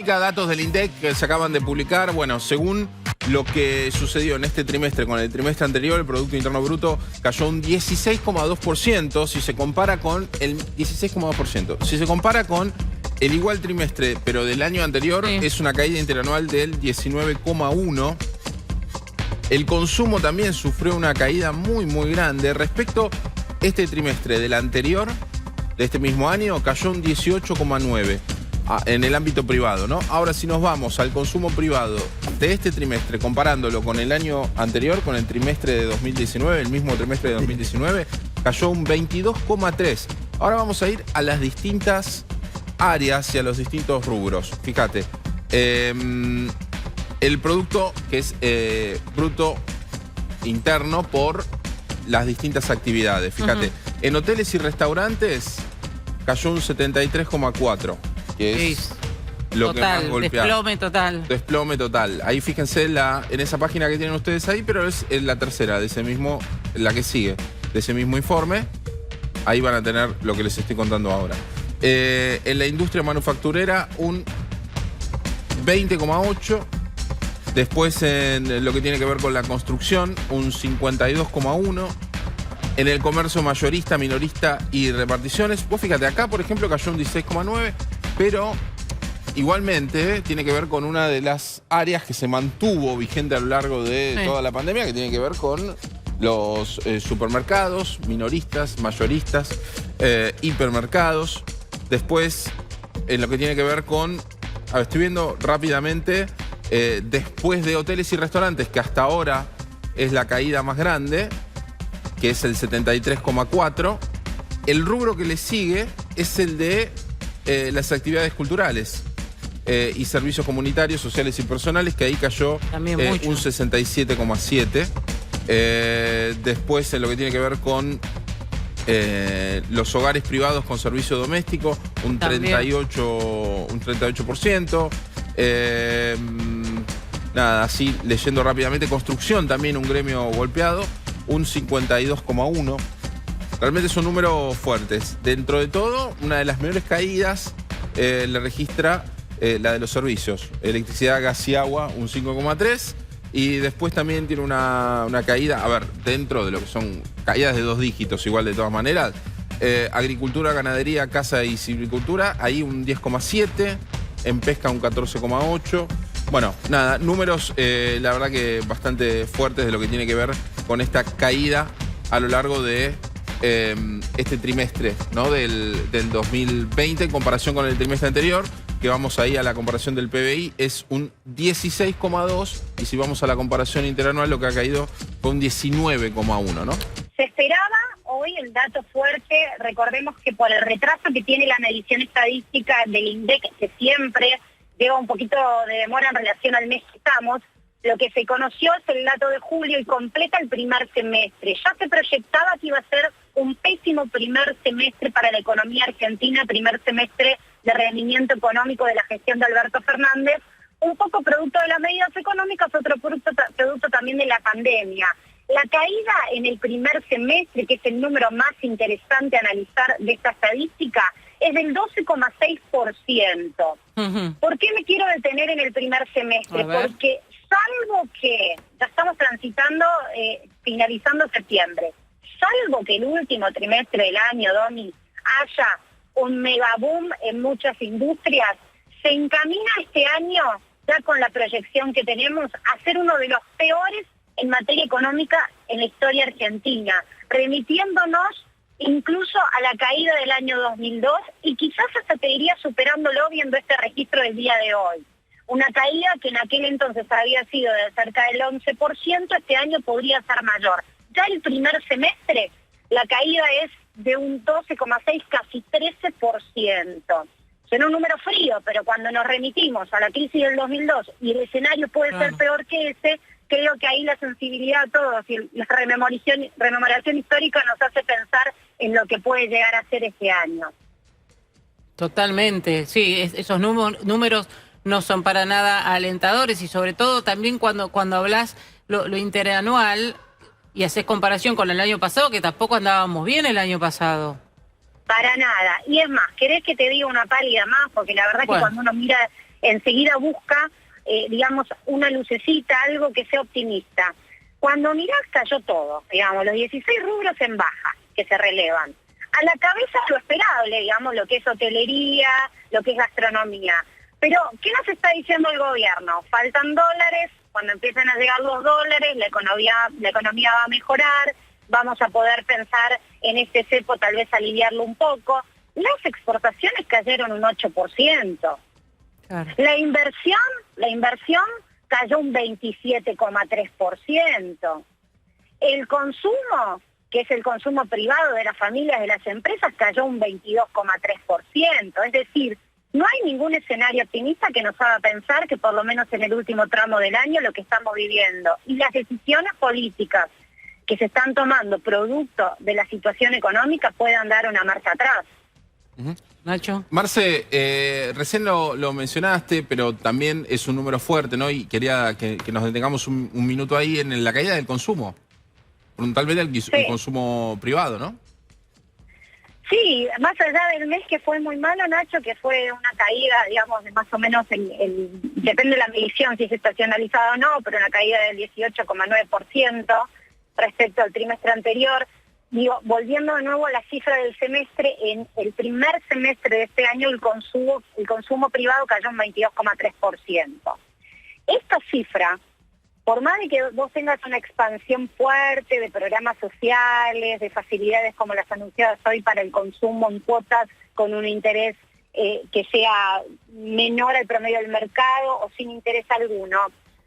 estadística, datos del INDEC que se acaban de publicar. Bueno, según lo que sucedió en este trimestre con el trimestre anterior, el Producto Interno Bruto cayó un 16,2%. Si se compara con el 16,2%. Si se compara con el igual trimestre, pero del año anterior, es una caída interanual del 19,1%. El consumo también sufrió una caída muy grande. Respecto a este trimestre del anterior, de este mismo año, cayó un 18,9% en el ámbito privado, ¿no? Ahora, si nos vamos al consumo privado de este trimestre, comparándolo con el año anterior, con el trimestre de 2019, el mismo trimestre de 2019, cayó un 22,3%. Ahora vamos a ir a las distintas áreas y a los distintos rubros. Fíjate, el producto que es bruto interno por las distintas actividades. Fíjate, en hoteles y restaurantes cayó un 73,4%, que es lo que más golpea. Desplome total. Desplome total. Ahí fíjense en esa página que tienen ustedes ahí, pero es la tercera de ese mismo, la que sigue, de ese mismo informe. Ahí van a tener lo que les estoy contando ahora. En la industria manufacturera, un 20,8%. Después, en lo que tiene que ver con la construcción, un 52,1%. En el comercio mayorista, minorista y reparticiones, vos fíjate, acá, por ejemplo, cayó un 16,9%, pero igualmente tiene que ver con una de las áreas que se mantuvo vigente a lo largo de toda la pandemia, que tiene que ver con los supermercados, minoristas, mayoristas, hipermercados. Después, en lo que tiene que ver con, estoy viendo rápidamente, después de hoteles y restaurantes, que hasta ahora es la caída más grande, que es el 73,4%, el rubro que le sigue es el de las actividades culturales y servicios comunitarios, sociales y personales, que ahí cayó un 67,7%. Después, en lo que tiene que ver con los hogares privados con servicio doméstico, un 38%. Nada, así leyendo rápidamente, construcción también un gremio golpeado, un 52,1%. Realmente son números fuertes. Dentro de todo, una de las menores caídas le registra la de los servicios. Electricidad, gas y agua, un 5,3%. Y después también tiene una caída, dentro de lo que son caídas de 2 dígitos, igual de todas maneras. Agricultura, ganadería, caza y silvicultura, ahí un 10,7%. En pesca un 14,8%. Bueno, nada, números la verdad que bastante fuertes de lo que tiene que ver con esta caída a lo largo de este trimestre, ¿no? del 2020 en comparación con el trimestre anterior, que vamos ahí a la comparación del PBI, es un 16,2%, y si vamos a la comparación interanual, lo que ha caído fue un 19,1%, ¿no? Se esperaba hoy el dato fuerte. Recordemos que por el retraso que tiene la medición estadística del INDEC, que siempre lleva un poquito de demora en relación al mes que estamos, lo que se conoció es el dato de julio y completa el primer semestre. Ya se proyectaba que iba a ser un pésimo primer semestre para la economía argentina, primer semestre de rendimiento económico de la gestión de Alberto Fernández, un poco producto de las medidas económicas, otro producto también de la pandemia. La caída en el primer semestre, que es el número más interesante a analizar de esta estadística, es del 12,6%. ¿Por qué me quiero detener en el primer semestre? Porque salvo que ya estamos finalizando septiembre, salvo que el último trimestre del año, Domi, haya un megaboom en muchas industrias, se encamina este año, ya con la proyección que tenemos, a ser uno de los peores en materia económica en la historia argentina, remitiéndonos incluso a la caída del año 2002 y quizás hasta te diría superándolo viendo este registro del día de hoy. Una caída que en aquel entonces había sido de cerca del 11%, este año podría ser mayor. Ya el primer semestre, la caída es de un 12,6, casi 13%. Suena un número frío, pero cuando nos remitimos a la crisis del 2002 y el escenario puede ser peor que ese, creo que ahí la sensibilidad a todos y la rememoración histórica nos hace pensar en lo que puede llegar a ser este año. Totalmente, sí, esos números no son para nada alentadores, y sobre todo también cuando hablas lo interanual y haces comparación con el año pasado, que tampoco andábamos bien el año pasado. Para nada. Y es más, ¿querés que te diga una pálida más? Porque la verdad que cuando uno mira enseguida busca, digamos, una lucecita, algo que sea optimista. Cuando mirás cayó todo, digamos, los 16 rubros en baja que se relevan. A la cabeza lo esperable, digamos, lo que es hotelería, lo que es gastronomía. Pero, ¿qué nos está diciendo el gobierno? Faltan dólares, cuando empiecen a llegar los dólares, la economía va a mejorar, vamos a poder pensar en este cepo, tal vez aliviarlo un poco. Las exportaciones cayeron un 8%. Claro. La inversión cayó un 27,3%. El consumo, que es el consumo privado de las familias, de las empresas, cayó un 22,3%. Es decir, no hay ningún escenario optimista que nos haga pensar que por lo menos en el último tramo del año lo que estamos viviendo y las decisiones políticas que se están tomando producto de la situación económica puedan dar una marcha atrás. Nacho. Marce, recién lo mencionaste, pero también es un número fuerte, ¿no? Y quería que nos detengamos un minuto ahí en la caída del consumo. Tal vez el consumo privado, ¿no? Sí, más allá del mes que fue muy malo, Nacho, que fue una caída, digamos, de más o menos, depende de la medición si es estacionalizada o no, pero una caída del 18,9% respecto al trimestre anterior. Digo, volviendo de nuevo a la cifra del semestre, en el primer semestre de este año el consumo privado cayó un 22,3%. Esta cifra, por más de que vos tengas una expansión fuerte de programas sociales, de facilidades como las anunciadas hoy para el consumo en cuotas con un interés que sea menor al promedio del mercado o sin interés alguno,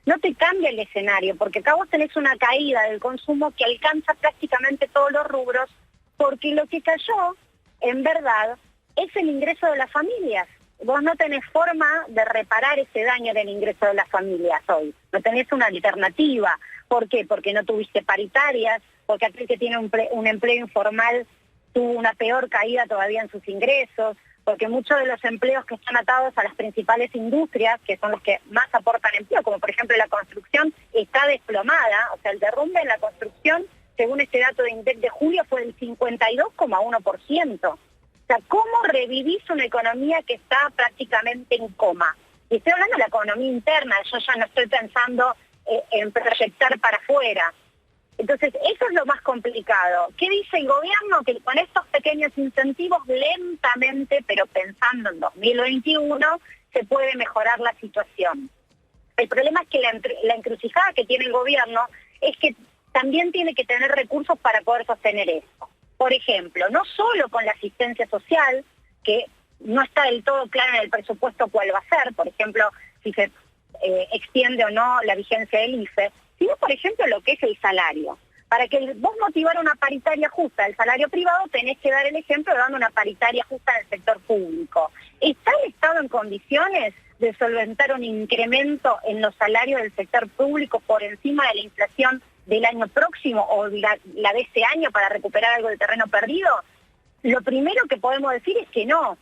no te cambia el escenario, porque acá vos tenés una caída del consumo que alcanza prácticamente todos los rubros, porque lo que cayó, en verdad, es el ingreso de las familias. Vos no tenés forma de reparar ese daño del ingreso de las familias hoy. No tenés una alternativa. ¿Por qué? Porque no tuviste paritarias, porque aquel que tiene un empleo informal tuvo una peor caída todavía en sus ingresos, porque muchos de los empleos que están atados a las principales industrias, que son los que más aportan empleo, como por ejemplo la construcción, está desplomada. O sea, el derrumbe en la construcción, según este dato de INDEC de julio, fue del 52,1%. O sea, ¿cómo revivís una economía que está prácticamente en coma? Y estoy hablando de la economía interna, yo ya no estoy pensando en proyectar para afuera. Entonces, eso es lo más complicado. ¿Qué dice el gobierno? Que con estos pequeños incentivos, lentamente, pero pensando en 2021, se puede mejorar la situación. El problema es que la encrucijada que tiene el gobierno es que también tiene que tener recursos para poder sostener eso. Por ejemplo, no solo con la asistencia social, que no está del todo claro en el presupuesto cuál va a ser, por ejemplo, si se extiende o no la vigencia del IFE, sino, por ejemplo, lo que es el salario. Para que vos motivar una paritaria justa del salario privado, tenés que dar el ejemplo de dando una paritaria justa en el sector público. ¿Está el Estado en condiciones de solventar un incremento en los salarios del sector público por encima de la inflación del año próximo o la de este año para recuperar algo del terreno perdido? Lo primero que podemos decir es que no.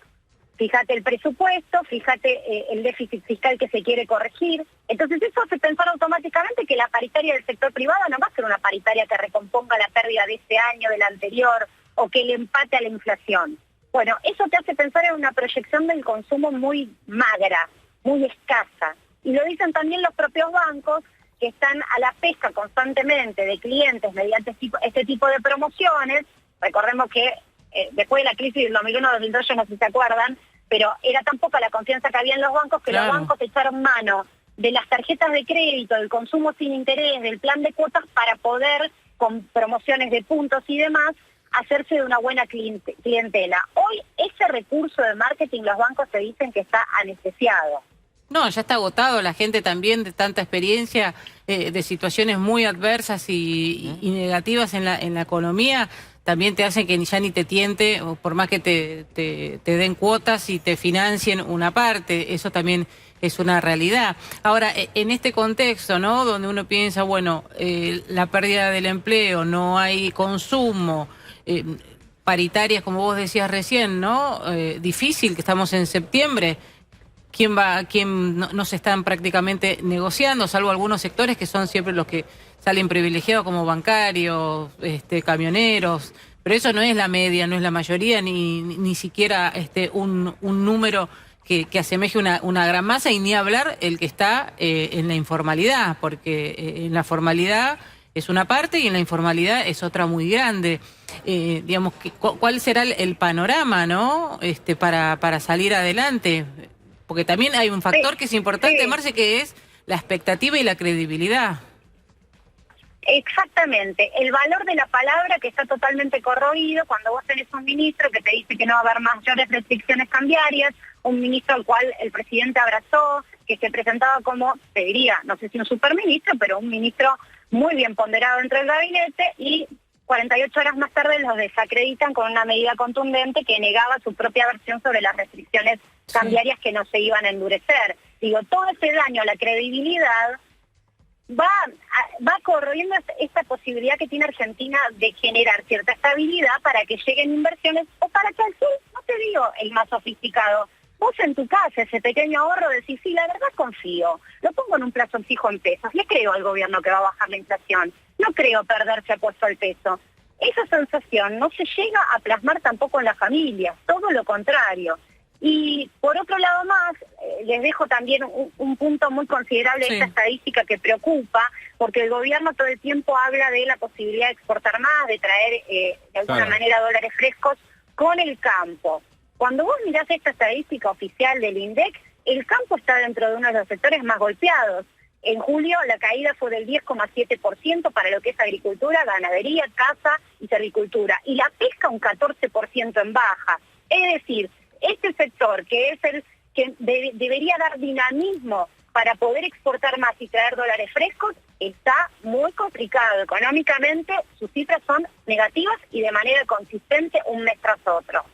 Fíjate el presupuesto, fíjate el déficit fiscal que se quiere corregir. Entonces eso hace pensar automáticamente que la paritaria del sector privado no va a ser una paritaria que recomponga la pérdida de este año, del anterior, o que le empate a la inflación. Bueno, eso te hace pensar en una proyección del consumo muy magra, muy escasa. Y lo dicen también los propios bancos, que están a la pesca constantemente de clientes mediante este tipo de promociones. Recordemos que después de la crisis del 2001-2002, yo no sé si se acuerdan, pero era tan poca la confianza que había en los bancos que los bancos echaron mano de las tarjetas de crédito, del consumo sin interés, del plan de cuotas para poder, con promociones de puntos y demás, hacerse de una buena clientela. Hoy ese recurso de marketing los bancos te dicen que está anestesiado. No, ya está agotado. La gente también de tanta experiencia de situaciones muy adversas y negativas en la economía, también te hacen que ya ni te tiente, o por más que te den cuotas y te financien una parte. Eso también es una realidad. Ahora, en este contexto, ¿no?, donde uno piensa, bueno, la pérdida del empleo, no hay consumo, paritarias, como vos decías recién, ¿no? Difícil, que estamos en septiembre. ¿Quién no se están prácticamente negociando, salvo algunos sectores que son siempre los que salen privilegiados, como bancarios, camioneros? Pero eso no es la media, no es la mayoría, ni siquiera un número que asemeje una gran masa, y ni hablar el que está en la informalidad, porque en la formalidad es una parte y en la informalidad es otra muy grande. Digamos, ¿cuál será el panorama, no? Para salir adelante, porque también hay un factor que es importante, Marce, que es la expectativa y la credibilidad. Exactamente, el valor de la palabra que está totalmente corroído cuando vos tenés un ministro que te dice que no va a haber mayores restricciones cambiarias, un ministro al cual el presidente abrazó, que se presentaba como, te diría, no sé si un superministro, pero un ministro muy bien ponderado dentro del gabinete, y 48 horas más tarde los desacreditan con una medida contundente que negaba su propia versión sobre las restricciones cambiarias que no se iban a endurecer. Digo, todo ese daño a la credibilidad va corroyendo esta posibilidad que tiene Argentina de generar cierta estabilidad para que lleguen inversiones, o para que al fin, no te digo el más sofisticado, vos en tu casa, ese pequeño ahorro, decís, sí, la verdad confío, lo pongo en un plazo fijo en pesos, le creo al gobierno que va a bajar la inflación, no creo perderse apuesto al peso. Esa sensación no se llega a plasmar tampoco en las familias, todo lo contrario. Y por otro lado más, les dejo también un punto muy considerable de esta estadística que preocupa, porque el gobierno todo el tiempo habla de la posibilidad de exportar más, de traer de alguna manera dólares frescos con el campo. Cuando vos mirás esta estadística oficial del INDEC, el campo está dentro de uno de los sectores más golpeados. En julio la caída fue del 10,7% para lo que es agricultura, ganadería, caza y servicultura, y la pesca un 14% en baja. Es decir, este sector, que es el que debería dar dinamismo para poder exportar más y traer dólares frescos, está muy complicado económicamente, sus cifras son negativas y de manera consistente un mes tras otro.